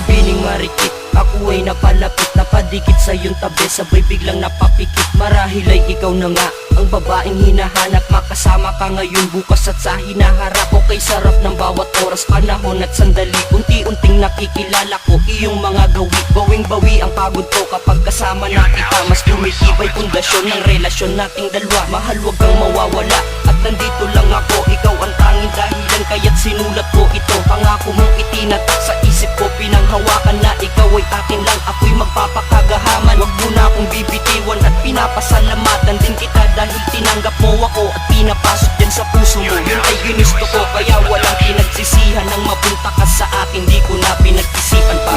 piling marikit, ako ay napalapit, napadikit sa iyong tabi, sabay biglang napapikit. Marahil ay ikaw na nga ang babaeng hinahanap, makasama ka ngayon, bukas at sa hinaharap. Okay, sarap ng bawat oras, panahon at sandali, unti-unting nakikilala ko iyong mga gawi. Bawing-bawi ang pagod ko kapag kasama na kita, mas tumitibay pundasyon ng relasyon nating dalawa. Mahal, wag kang mawawala at nandito lang ako, ikaw ang tanging dahilan kaya't sinulat ko ito. Pangako mong itinatak sa isip ko, pinanghawakan na ikaw ay akin lang, ako'y magpapakagahaman. Wag mo na akong bibitiwan at pinapasalamatan din kita dahil tinanggap mo ako at pinapasok yan sa puso mo. Yun ay ginusto ko, kaya walang pinagsisihan nang mapunta ka sa akin, di ko na pinag-isipan pa.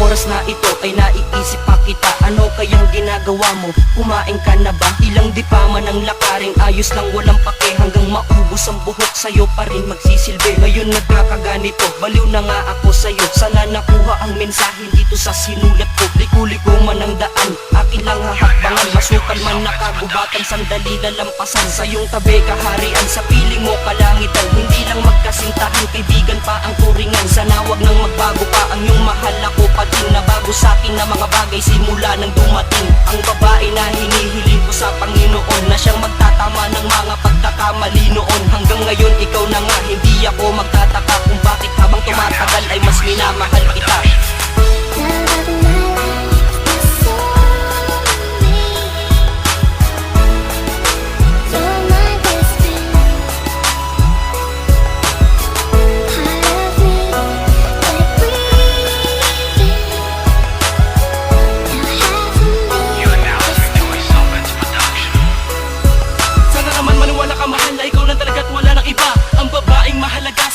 Oras na ito ay naiisip pa kita, ano kayang ginagawa mo? Kumain ka na ba? Ilang di pa man ang lakaring, ayos lang walang pake, hanggang maubos ang buhok sa'yo pa rin magsisilbi. Ngayon nagkakaganito, baliw na nga ako sa'yo, sana nakuha ang mensahe dito sa sinulat ko. Liko-liko man ang daan, akin lang hahakbangan, masukal man nakagubatan, sandali lalampasan. Sa iyong tabi kaharian, sa piling mo kalangitan, hindi lang magkasintahan, kaibigan pa ang turingan. Sana wag nang magbago pa ang iyong mahal, ako pa din na bago sa'kin na mga bagay simula nang dumating. Ang babae na hinihiling ko sa Panginoon, na siyang magtatama ng mga pagkakamali noon. Hanggang ngayon ikaw na nga, hindi ako magtataka kung bakit habang tumatagal ay mas minamahal kita.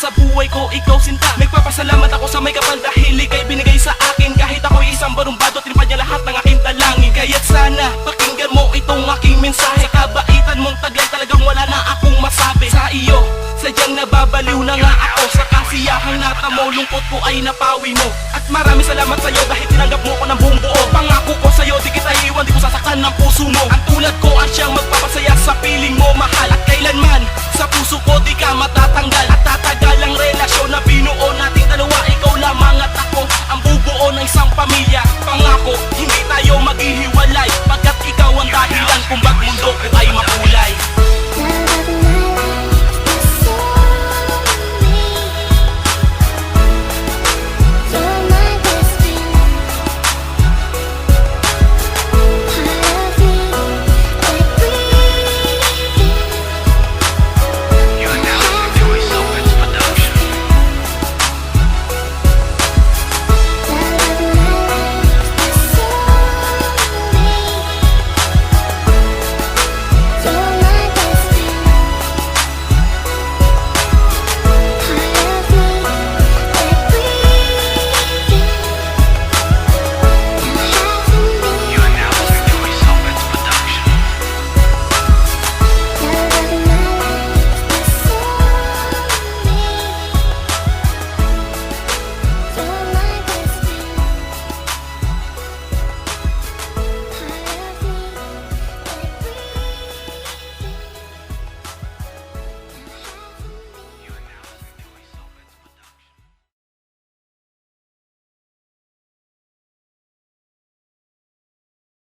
Sa buhay ko, ikaw sinta. Nagpapasalamat ako sa may kapal dahil ika'y binigay sa akin. Kahit ako'y isang barumbado, tinipad niya lahat ng aking dalangin. Kaya't sana pakinggan mo itong aking mensahe. Sa kabaitan mong taglay, talagang wala na akong masabi. Sa iyo, sadyang nababaliw na nga ako. Sa kasiyahang natamo, lungkot ko ay napawi mo. At maraming salamat sa'yo dahil tinanggap mo ko ng buong buo. Pangako ko sa'yo, di kita iiwan, di ko sasaktan ng puso mo. Ang tulad ko ang siyang magpapasaya sa piling mo, mahal.